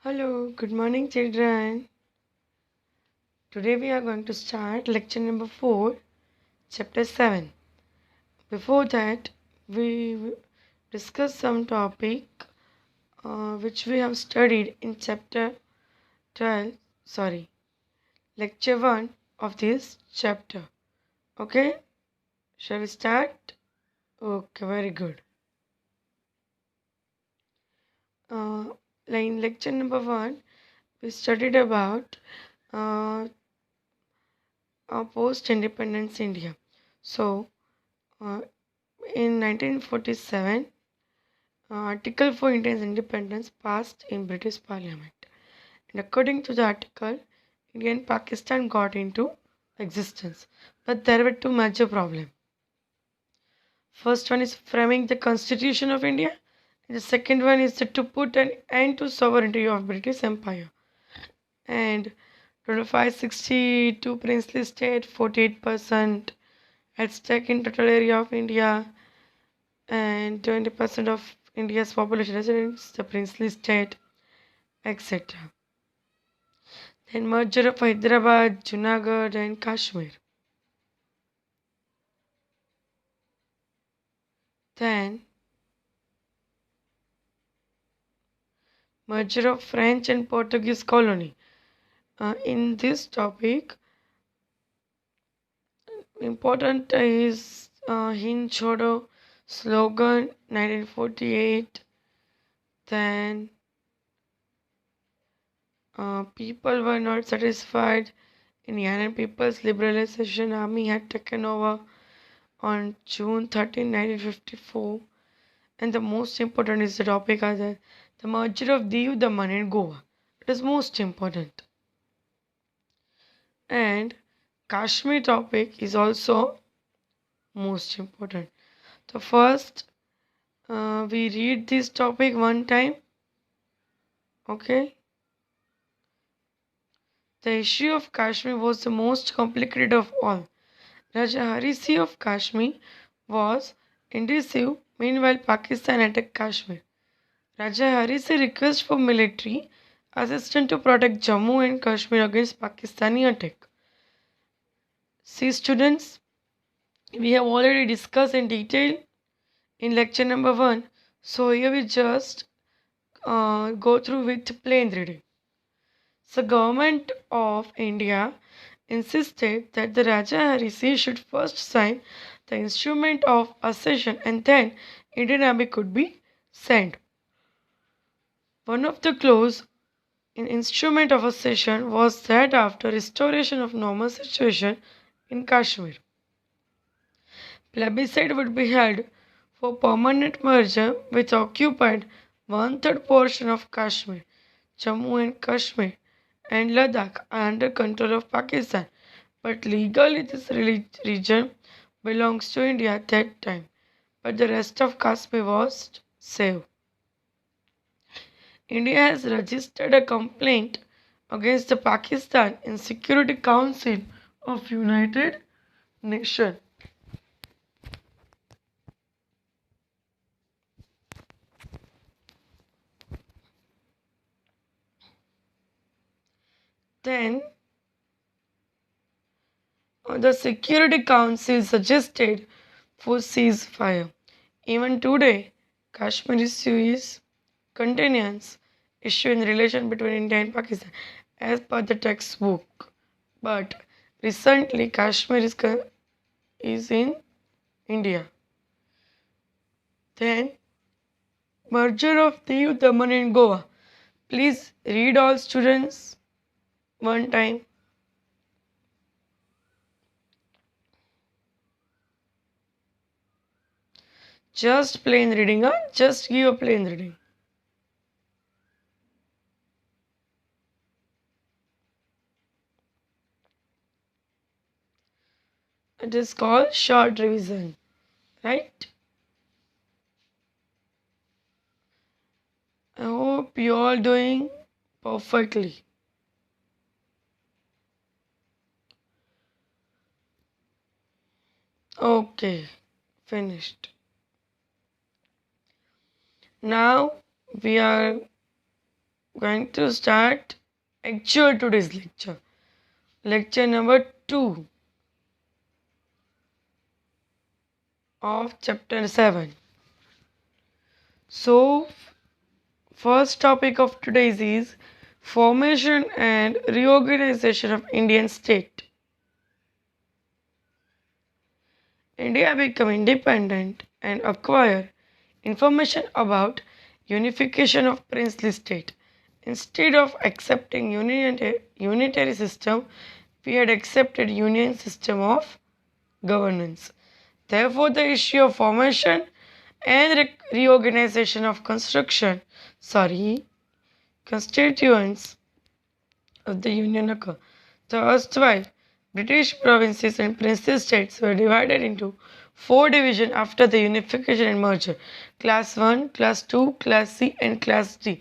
Hello, good morning, children. Today we are going to start lecture number 4, chapter 7. Before that, we will discuss some topic which we have studied in chapter 12, sorry, lecture 1 of this chapter. Okay, shall we start? Okay, very good. Uh, in lecture number 1, we studied about uh, post-independence India. So, uh, in 1947, Article for India's independence passed in British Parliament. And according to the article, India and Pakistan got into existence. But there were two major problems. First one is framing the Constitution of India. And the second one is to put an end to sovereignty of British Empire. And 2562 princely state, 48% at stake in total area of India, and 20% of India's population residents, the princely state, etc. Then merger of Hyderabad, Junagadh and Kashmir. Then merger of French and Portuguese colony. In this topic, important is Hind Chodo slogan 1948. Then people were not satisfied. Indian People's Liberalization Army had taken over on June 13, 1954. And the most important is the topic as the merger of Diu, Daman and Goa. It is most important. And Kashmir topic is also most important. So first, we read this topic one time. Okay. The issue of Kashmir was the most complicated of all. Raja Hari Singh of Kashmir was indecisive. Meanwhile, Pakistan attacked Kashmir. Raja Hari Singh request for military assistance to protect Jammu and Kashmir against Pakistani attack. See students, we have already discussed in detail in lecture number 1. So here we just go through with plain reading. So government of India insisted that the Raja Hari Singh should first sign the instrument of accession and then Indian army could be sent. One of the clause in instrument of accession was that after restoration of normal situation in Kashmir, plebiscite would be held for permanent merger which occupied one-third portion of Kashmir. Jammu and Kashmir and Ladakh are under control of Pakistan, but legally this region belongs to India at that time, but the rest of Kashmir was saved. India has registered a complaint against the Pakistan in Security Council of United Nations. Then the Security Council suggested for ceasefire. Even today, Kashmir issue is continuance issue in relation between India and Pakistan as per the textbook. But recently Kashmir is in India. Then merger of Diu, Daman and Goa. Please read all students one time. Just plain reading, huh? Just give a plain reading. It is called short revision, right? I hope you all doing perfectly. Okay, finished. Now we are going to start actual today's lecture. Lecture number 2 of chapter 7. So, first topic of today's is formation and reorganization of Indian state. India became independent and acquired information about unification of princely state. Instead of accepting unitary system, we had accepted union system of governance. Therefore, the issue of formation and reorganization of constituents of the Union occur. The erstwhile British provinces and princely states were divided into 4 divisions after the unification and merger: Class 1, Class 2, Class C, and Class D.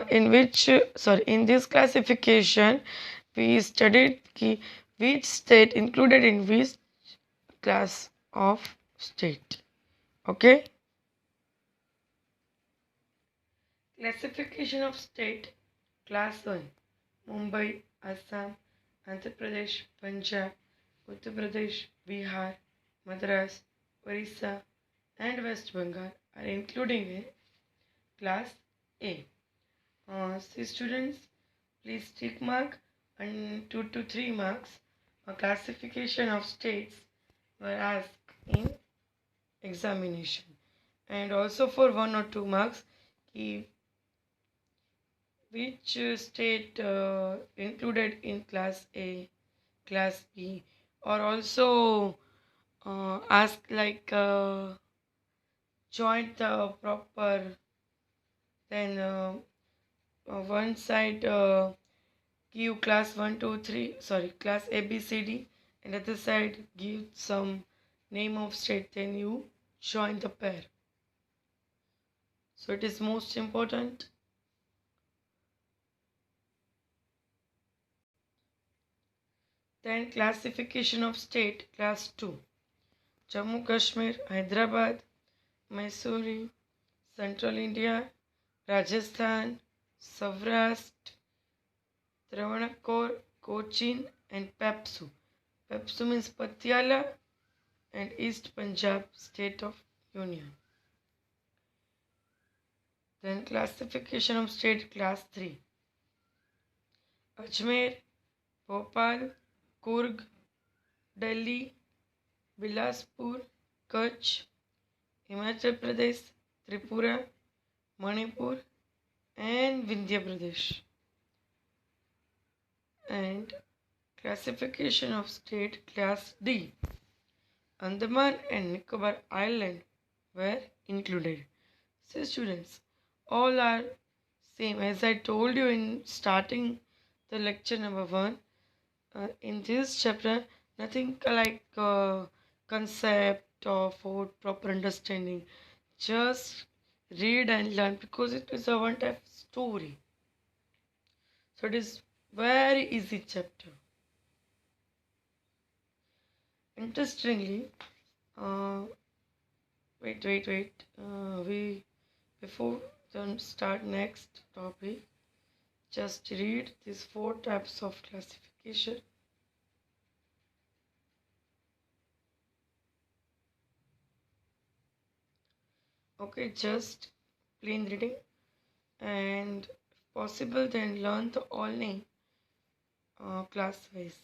In this classification, we studied which state included in which class of state. Okay? Classification of state. Class 1: Mumbai, Assam, Andhra Pradesh, Punjab, Uttar Pradesh, Bihar, Madras, Orissa, and West Bengal are including in Class A. See students, please tick mark and 2 to 3 marks. A classification of states were asked in examination, and also for 1 or 2 marks, which state included in Class A, Class B, or also ask like joint the proper, then one side give class 1, 2, 3, class A, B, C, D, and other side give some name of state, then you join the pair. So it is most important. Then classification of state, class 2. Jammu Kashmir, Hyderabad, Mysore, Central India, Rajasthan, Saurashtra, Travancore, Cochin, and Pepsu. Pepsu means Patiala, and East Punjab State of Union. Then classification of state, class 3. Ajmer, Bhopal, Kurg, Delhi, Bilaspur, Kutch, Himachal Pradesh, Tripura, Manipur, and Vindhya Pradesh. And classification of state, class D. Andaman and Nicobar Island were included. So students, all are same as I told you in starting the lecture number 1. In this chapter, nothing like concept or for proper understanding. Just read and learn, because it is a one type story. So it is very easy chapter. Interestingly, we before then start next topic, just read these 4 types of classification. Okay, just plain reading, and if possible then learn the all name class wise.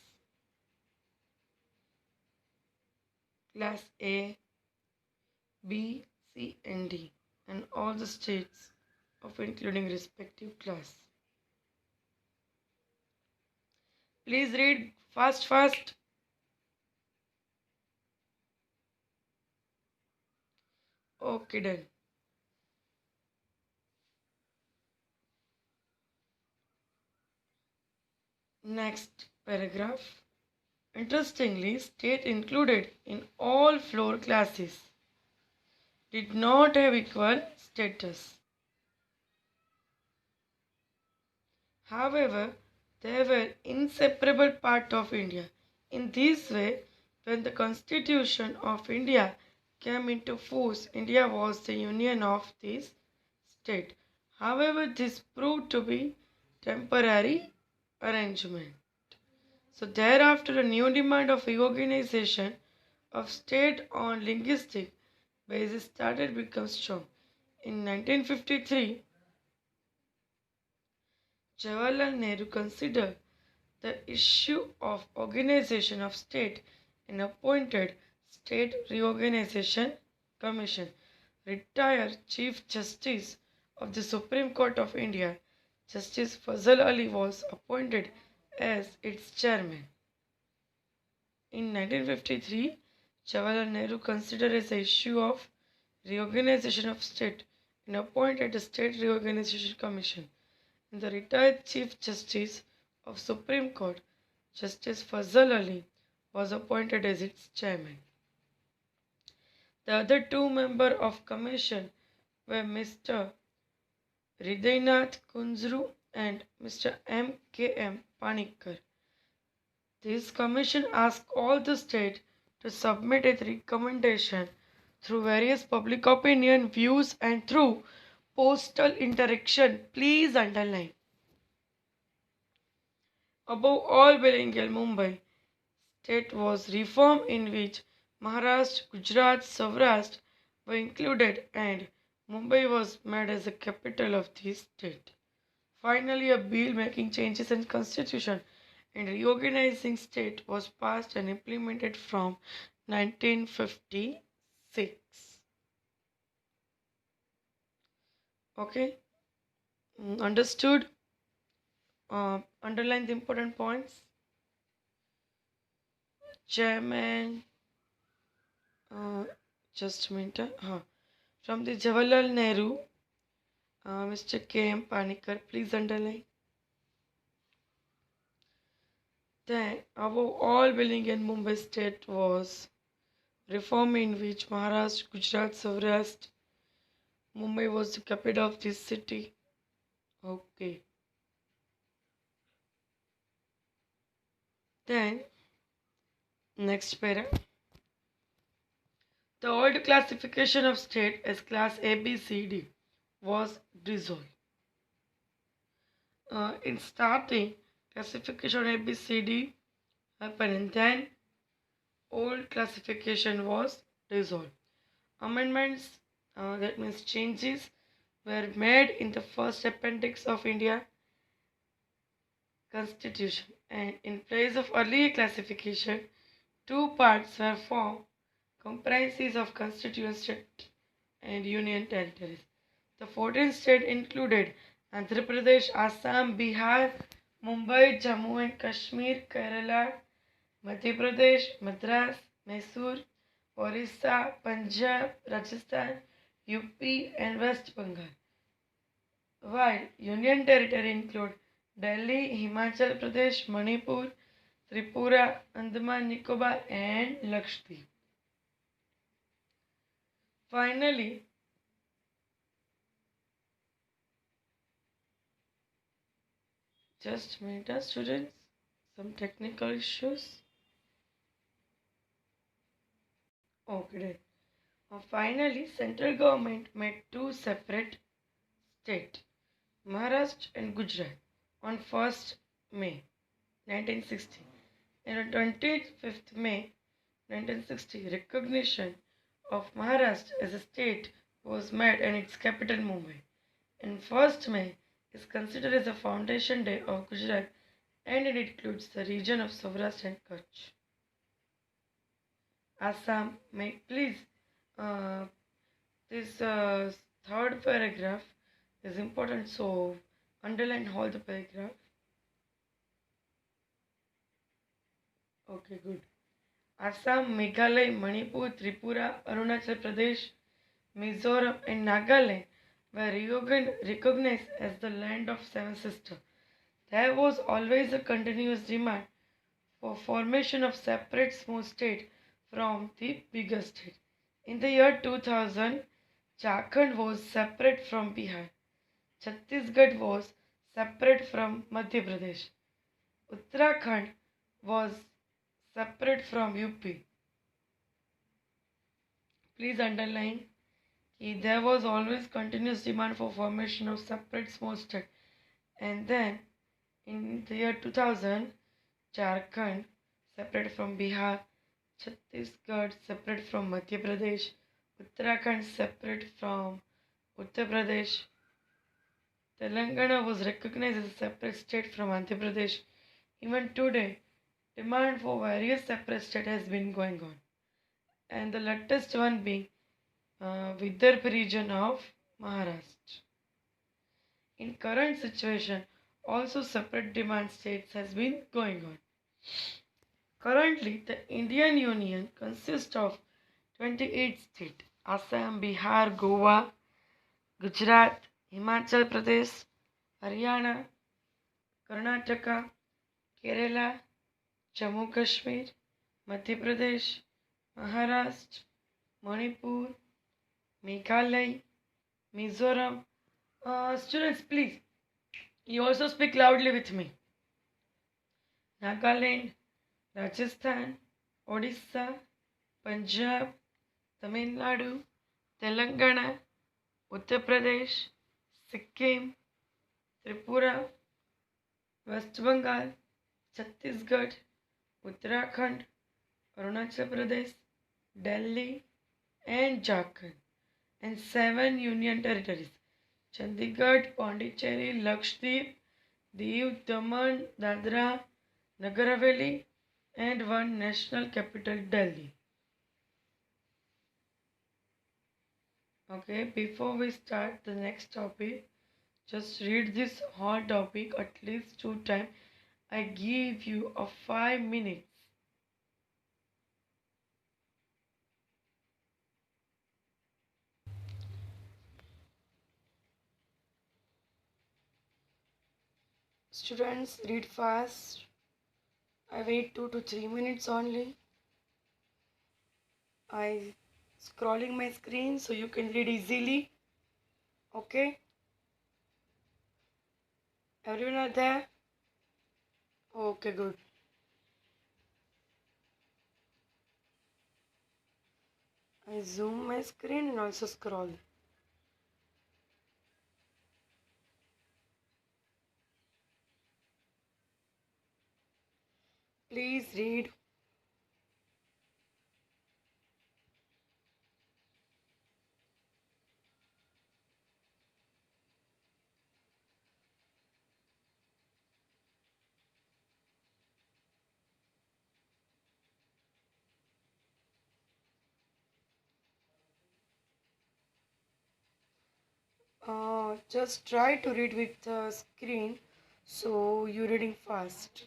Class A, B, C, and D, and all the states of including respective class. Please read fast. Okay, done. Next paragraph. Interestingly, state included in all floor classes did not have equal status. However, they were inseparable part of India. In this way, when the Constitution of India came into force, India was the union of this state. However, this proved to be temporary arrangement. So thereafter, a new demand of reorganization of state on linguistic basis started to become strong. In 1953, Jawaharlal Nehru considered the issue of organization of state and appointed State Reorganization Commission. Retired Chief Justice of the Supreme Court of India, Justice Fazal Ali was appointed as its chairman. In 1953, Jawaharlal Nehru considered the issue of reorganization of state and appointed the State Reorganization Commission. And the retired Chief Justice of Supreme Court, Justice Fazal Ali, was appointed as its chairman. The other two members of commission were Mr. Hridaynath Kunzru and Mr. M.K.M. Panikkar. This commission asked all the states to submit its recommendation through various public opinion views and through postal interaction. Please underline. Above all, bilingual Mumbai state was reformed in which Maharashtra, Gujarat, Saurashtra were included and Mumbai was made as the capital of the state. Finally, a bill making changes in constitution and reorganizing state was passed and implemented from 1956. Okay, understood? Underline the important points. Chairman, just a minute. From the Jawaharlal Nehru, Mr. K.M. Panikkar, please underline. Then, above all, building in Mumbai state was reform in which Maharashtra, Gujarat, Saurashtra, Mumbai was the capital of this city. Okay. Then, next para. The old classification of state as class A, B, C, D was dissolved. In starting, classification A, B, C, D happened and then old classification was dissolved. Amendments, that means changes, were made in the first appendix of India Constitution, and in place of earlier classification, two parts were formed, comprises of constituent state and union territories. The 14 states included Andhra Pradesh, Assam, Bihar, Mumbai, Jammu and Kashmir, Kerala, Madhya Pradesh, Madras, Mysore, Orissa, Punjab, Rajasthan, UP and West Bengal. While union territory include Delhi, Himachal Pradesh, Manipur, Tripura, Andaman Nicobar and Lakshadweep. Finally, just a minute, students, some technical issues. Okay, then. Finally, central government made two separate states, Maharashtra and Gujarat, on 1st May 1960. And on 25th May 1960, recognition of Maharashtra as a state was made and its capital Mumbai. And 1st May is considered as the foundation day of Gujarat and it includes the region of Saurashtra and Kutch. Assam, please, this third paragraph is important, so underline all the paragraph. Okay, good. Assam, Meghalaya, Manipur, Tripura, Arunachal Pradesh, Mizoram and Nagaland were recognized as the land of seven sisters. There was always a continuous demand for formation of separate small state from the bigger state. In the year 2000, Jharkhand was separate from Bihar. Chhattisgarh was separate from Madhya Pradesh. Uttarakhand was separate from UP. Please underline that there was always continuous demand for formation of separate small states. And then In the year 2000, Jharkhand separate from Bihar, Chhattisgarh separate from Madhya Pradesh, Uttarakhand separate from Uttar Pradesh, Telangana was recognized as a separate state from Andhra Pradesh. Even today, demand for various separate states has been going on, and the latest one being Vidarbha region of Maharashtra. In current situation, also separate demand states has been going on. Currently, the Indian Union consists of 28 states: Assam, Bihar, Goa, Gujarat, Himachal Pradesh, Haryana, Karnataka, Kerala, Jammu Kashmir, Madhya Pradesh, Maharashtra, Manipur, Meghalaya, Mizoram. Students, please, you also speak loudly with me. Nagaland, Rajasthan, Odisha, Punjab, Tamil Nadu, Telangana, Uttar Pradesh, Sikkim, Tripura, West Bengal, Chhattisgarh, Uttarakhand, Arunachal Pradesh, Delhi, and Jharkhand, and 7 union territories: Chandigarh, Pondicherry, Lakshadweep, Diu, Daman, Dadra, Nagar Haveli, and one national capital, Delhi. Okay, before we start the next topic, just read this whole topic at least 2 times. I give you a 5 minutes. Students, read fast. I wait 2 to 3 minutes only. I scrolling my screen so you can read easily. Okay? Everyone are there? Okay, good. I zoom my screen and also scroll. Please read. Just try to read with the screen so you're reading fast.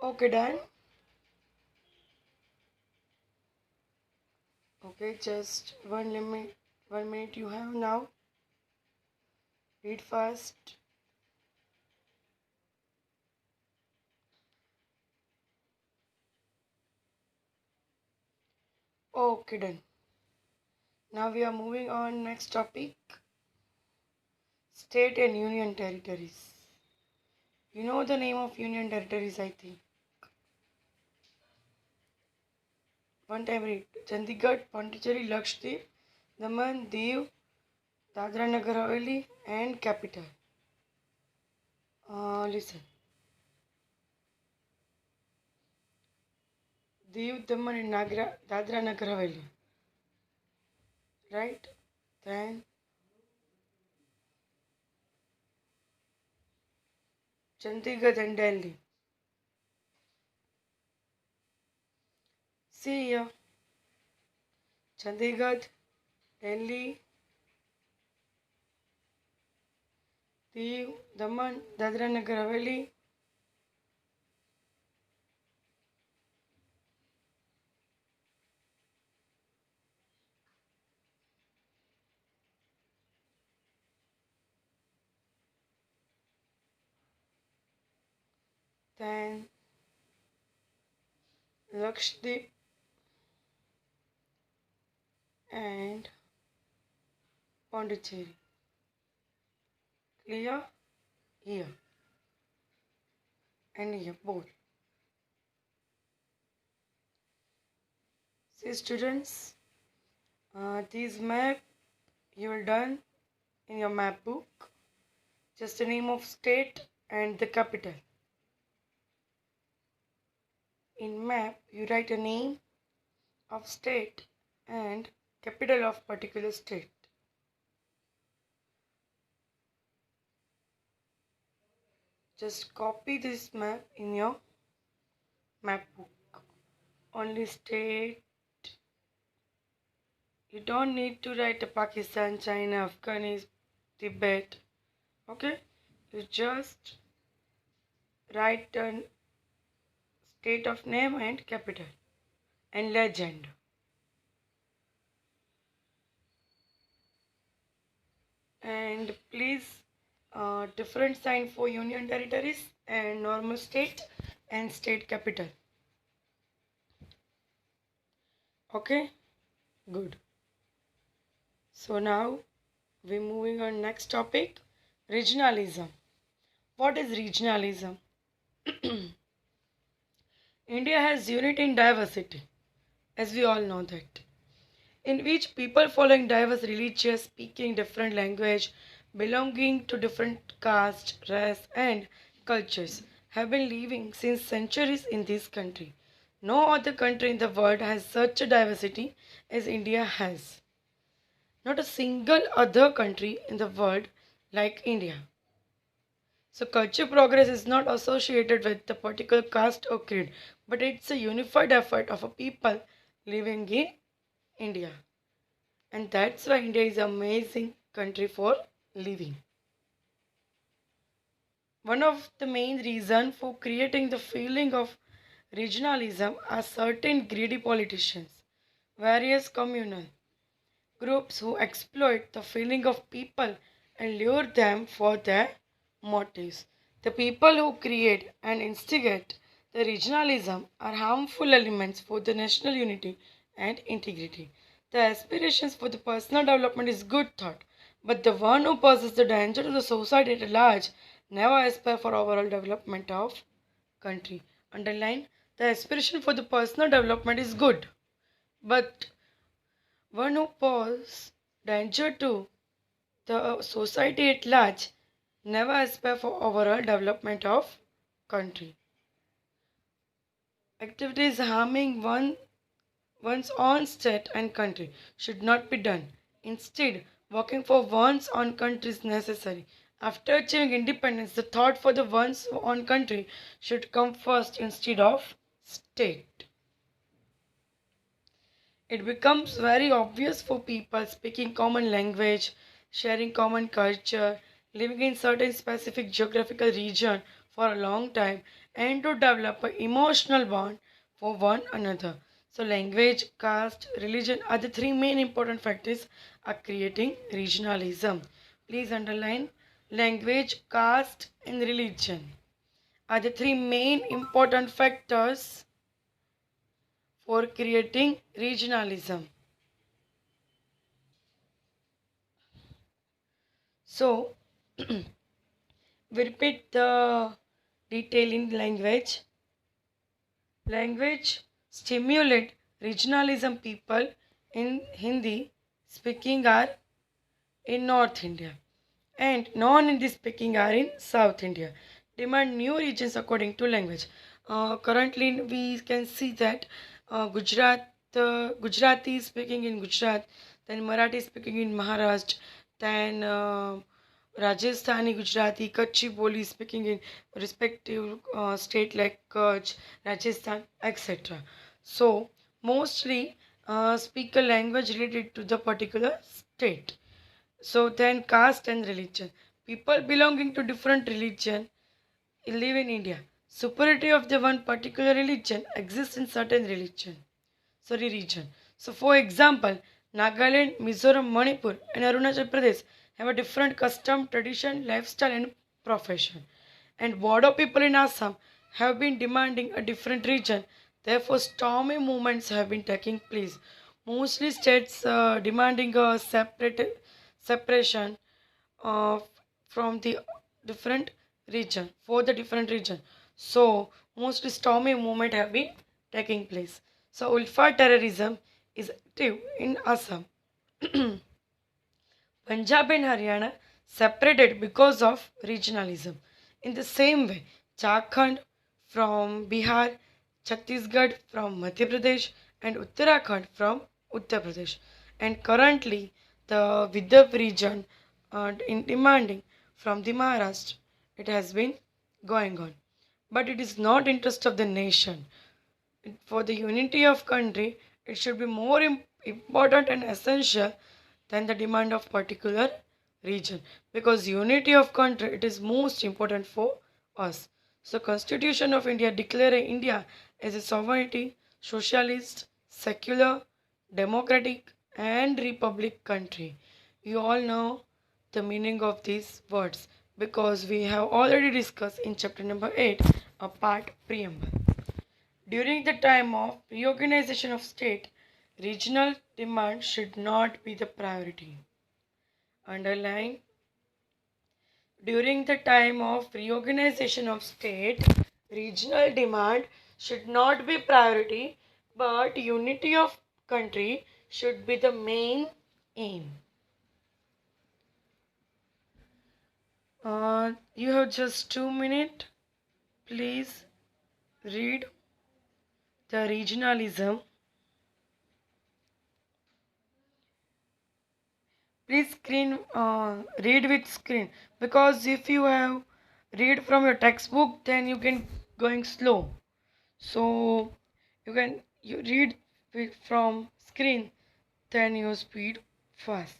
Okay, done. Okay, just 1 minute you have now. Read fast. Okay, done. Now we are moving on next topic. State and union territories. You know the name of union territories, I think. One time read. Chandigarh, Pondicherry, Lakshadweep, Daman, Diu, Dadra Nagar Haveli, and capital. Listen. Diu, Daman, and Dadra Nagar Haveli. Right? Then Chandigarh and Delhi. See here. Chandigarh, Delhi, Diu, Daman, Dadra Nagar Haveli. Then Lakshadweep and Pondicherry. Clear? Here. and here both. See students, this map you will done in your map book. Just the name of state and the capital. In map you write a name of state and capital of particular state. Just copy this map in your map book. Only state. You don't need to write a Pakistan, China, Afghanistan, Tibet. Okay? You just write a state of name and capital and legend. And please different sign for union territories and normal state and state capital. Okay? Good. So now we're moving on next topic, regionalism. What is regionalism? India has unity in diversity, as we all know that, in which people following diverse religions, speaking different language, belonging to different caste, race and cultures have been living since centuries in this country. No other country in the world has such a diversity as India has. Not a single other country in the world like India. So culture progress is not associated with the particular caste or creed, but it's a unified effort of a people living in India. And that's why India is an amazing country for living. One of the main reasons for creating the feeling of regionalism are certain greedy politicians, various communal groups who exploit the feeling of people and lure them for their motives. The people who create and instigate the regionalism are harmful elements for the national unity and integrity. The aspirations for the personal development is good thought, but the one who poses the danger to the society at large never aspire for overall development of country. Underline, the aspiration for the personal development is good, but one who poses danger to the society at large never aspire for overall development of country. Activities harming one's own state and country should not be done. Instead, working for one's own country is necessary. After achieving independence, the thought for the one's own country should come first instead of state. It becomes very obvious for people speaking common language, sharing common culture, living in certain specific geographical region for a long time, and to develop an emotional bond for one another. So language, caste, religion are the three main important factors are creating regionalism. Please underline, language, caste and religion are the three main important factors for creating regionalism. So, we repeat the detail in language. Language stimulate regionalism. People in Hindi speaking are in North India and non-Hindi speaking are in South India. Demand new regions according to language. Currently, we can see that Gujarati is speaking in Gujarat, then Marathi speaking in Maharashtra, then Rajasthani Gujarati, Kutchi Boli speaking in respective state like Kutch, Rajasthan, etc. So mostly speak a language related to the particular state. So then caste and religion. People belonging to different religion live in India. Superiority of the one particular religion exists in certain region. So for example, Nagaland, Mizoram, Manipur and Arunachal Pradesh have a different custom, tradition, lifestyle and profession. And Bodo people in Assam have been demanding a different region. Therefore, stormy movements have been taking place. Mostly states demanding a separation of from the different region for the different region. So mostly stormy movement have been taking place. So Ulfa terrorism is active in Assam. Punjab and Haryana separated because of regionalism. In the same way, Jharkhand from Bihar, Chhattisgarh from Madhya Pradesh, and Uttarakhand from Uttar Pradesh. And currently, the Vidarbha region in demanding from the Maharashtra. It has been going on, but it is not interest of the nation. For the unity of country, it should be more important and essential than the demand of particular region, because unity of country it is most important for us. So Constitution of India declaring India as a sovereignty, socialist, secular, democratic and republic country. You all know the meaning of these words because we have already discussed in chapter number 8 a part preamble. During the time of reorganization of state, regional demand should not be the priority. Underline, during the time of reorganization of state, regional demand should not be priority, but unity of country should be the main aim. You have just 2 minutes. Please read the regionalism. Please read with screen, because if you have read from your textbook then you can going slow, so you read from screen, then you speed fast.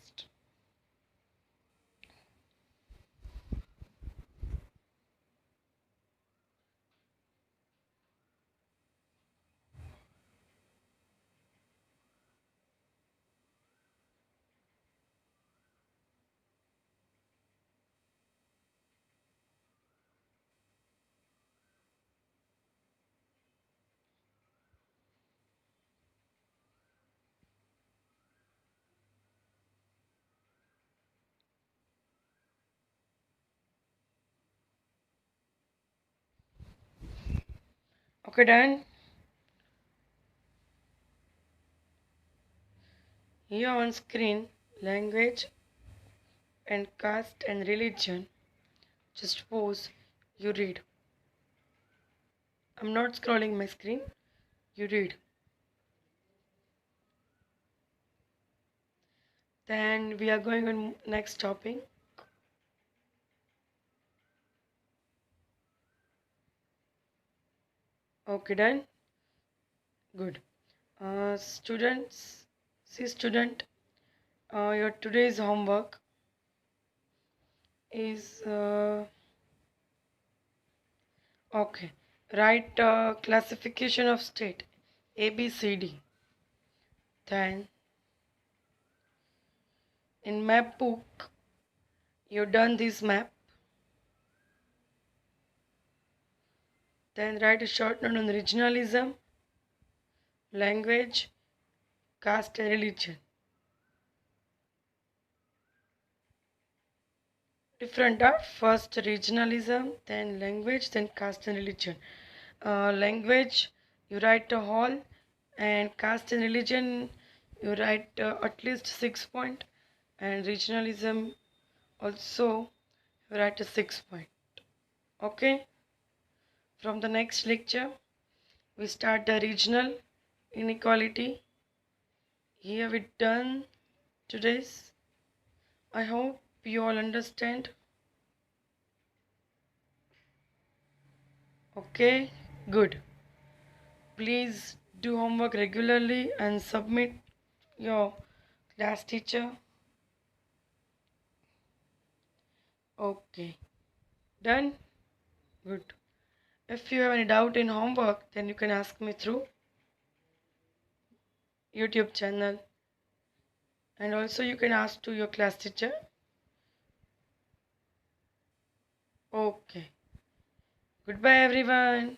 Okay, done. Here on screen, language and caste and religion. Just pause, you read. I'm not scrolling my screen, you read. Then we are going on next topic. Okay, done. Good. Students, see student, your today's homework is okay. Write classification of state A, B, C, D. Then in map book, you done this map. Then write a short note on regionalism, language, caste, and religion. Different are first regionalism, then language, then caste and religion. Language, you write a whole, and caste and religion, you write at least 6 point, and regionalism also you write a 6 point. Okay, from the next lecture we start the regional inequality. Here we done today's. I hope you all understand. Okay, good. Please do homework regularly and submit your class teacher. Okay, done? Good. If you have any doubt in homework, then you can ask me through YouTube channel, and also you can ask to your class teacher. Okay. Goodbye everyone.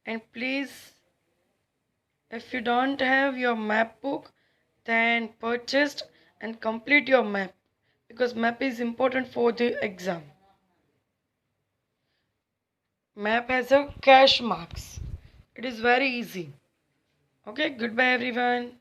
And please, if you don't have your map book, then purchase and complete your map, because map is important for the exam. Map has a cash marks. It is very easy. Okay, goodbye everyone.